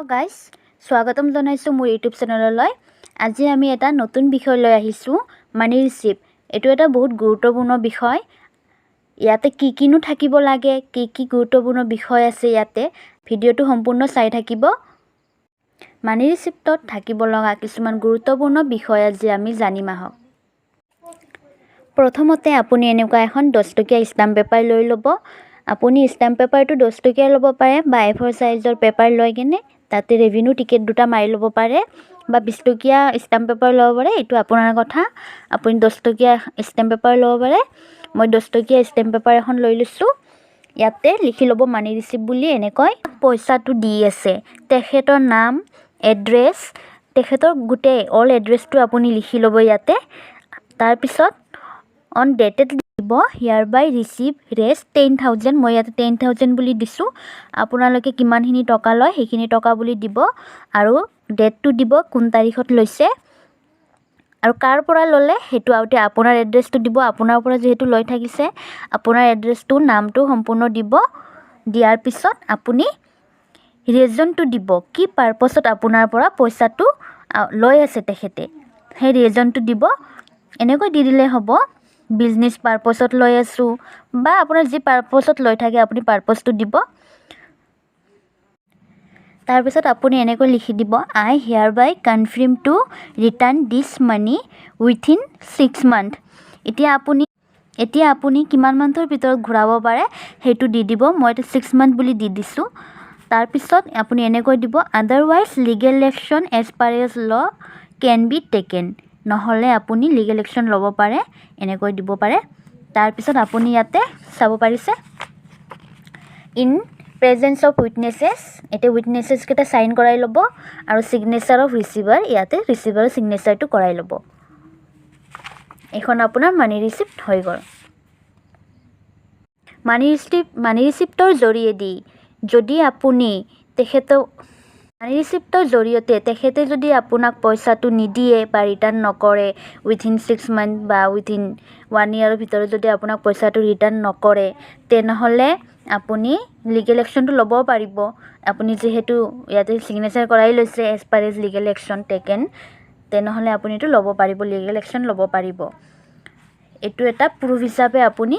Hello' guys, স্বাগতম জনাইছোঁ মোৰ ইউটিউব চেনেললৈ। আজি আমি এটা নতুন বিষয় লৈ আহিছোঁ, মানি ৰিচিপ্ট। এইটো এটা বহুত গুৰুত্বপূৰ্ণ বিষয়। ইয়াতে কিনো থাকিব লাগে, কি গুৰুত্বপূৰ্ণ বিষয় আছে ইয়াতে, ভিডিঅ'টো সম্পূৰ্ণ চাই থাকিব। মানি ৰিচিপ্টত থাকিব লগা কিছুমান গুৰুত্বপূৰ্ণ বিষয় আজি আমি জানিম আহক। প্ৰথমতে আপুনি এনেকুৱা এখন 10 টকীয়া ষ্টাম্প পেপাৰ লৈ ল'ব। আপুনি ষ্টাম্প পেপাৰটো 10 টকীয়া ল'ব পাৰে বা A4 সাইজৰ পেপাৰ লৈ কিনে তাতে ৰেভিনিউ টিকেট দুটা মাৰি ল'ব পাৰে বা 20 টকীয়া ষ্টাম্প পেপাৰ ল'ব পাৰে। এইটো আপোনাৰ কথা। আপুনি 10 টকীয়া ষ্টাম্প পেপাৰ ল'ব পাৰে। মই 10 টকীয়া ষ্টাম্প পেপাৰ এখন লৈ লৈছোঁ। ইয়াতে লিখি ল'ব মানি ৰিচিপ্ট বুলি। এনেকৈ পইচাটো দি আছে, তেখেতৰ নাম, এড্ৰেছ, তেখেতৰ গোটেই অল এড্ৰেছটো আপুনি লিখি ল'ব ইয়াতে। তাৰপিছত অন ডেটেড দিব, হিয়াৰ বাই ৰিচিভ ৰেষ্ট 10,000। মই ইয়াতে 10,000 বুলি দিছোঁ। আপোনালোকে কিমানখিনি টকা লয় সেইখিনি টকা বুলি দিব আৰু ডেটটো দিব, কোন তাৰিখত লৈছে আৰু কাৰ পৰা ল'লে সেইটো আউতে আপোনাৰ এড্ৰেছটো দিব। আপোনাৰ পৰা যিহেতু লৈ থাকিছে, আপোনাৰ এড্ৰেছটো, নামটো সম্পূৰ্ণ দিব। দিয়াৰ পিছত আপুনি ৰিজনটো দিব, কি পাৰপছত আপোনাৰ পৰা পইচাটো লৈ আছে তেখেতে, সেই ৰিজনটো দিব। এনেকৈ দি দিলে হ'ব। বিজনেছ পাৰপছত লৈ আছোঁ বা আপোনাৰ যি পাৰপছত লৈ থাকে আপুনি পাৰপছটো দিব। তাৰপিছত আপুনি এনেকৈ লিখি দিব, আই হিয়াৰ বাই কনফাৰ্ম টু ৰিটাৰ্ণ দিছ মানি উইথিন 6 মান্থ। এতিয়া আপুনি কিমান মান্থৰ ভিতৰত ঘূৰাব পাৰে সেইটো দি দিব। মই এতিয়া 6 মান্থ বুলি দি দিছোঁ। তাৰপিছত আপুনি এনেকৈ দিব, otherwise legal action as per as law can be taken. নহ'লে আপুনি লিগেল একশ্যন ল'ব পাৰে, এনেকৈ দিব পাৰে। তাৰপিছত আপুনি ইয়াতে চাব পাৰিছে ইন প্ৰেজেন্স অফ উইটনেছেছ। এতিয়া উইটনেছেছকেইটা চাইন কৰাই ল'ব আৰু ছিগনেচাৰ অফ ৰিচিভাৰ, ইয়াতে ৰিচিভাৰৰ ছিগনেচাৰটো কৰাই ল'ব। এইখন আপোনাৰ মানি ৰিচিপ্ট হৈ গ'ল। মানি ৰিচিপ্টৰ জৰিয়তে যদি আপুনি মানি ৰিচিপ্টৰ জৰিয়তে তেখেতে যদি আপোনাক পইচাটো নিদিয়ে বা ৰিটাৰ্ণ নকৰে, উইথিন 6 মান্থ বা উইথিন 1 ইয়াৰৰ ভিতৰত যদি আপোনাক পইচাটো ৰিটাৰ্ণ নকৰে, তেনেহ'লে আপুনি লিগেল একশ্যনটো ল'ব পাৰিব। আপুনি যিহেতু ইয়াতে ছিগনেচাৰ কৰাই লৈছে as per as legal action taken, তেনেহ'লে আপুনি এইটো ল'ব পাৰিব, লিগেল একশ্যন ল'ব পাৰিব। এইটো এটা প্ৰুফ হিচাপে আপুনি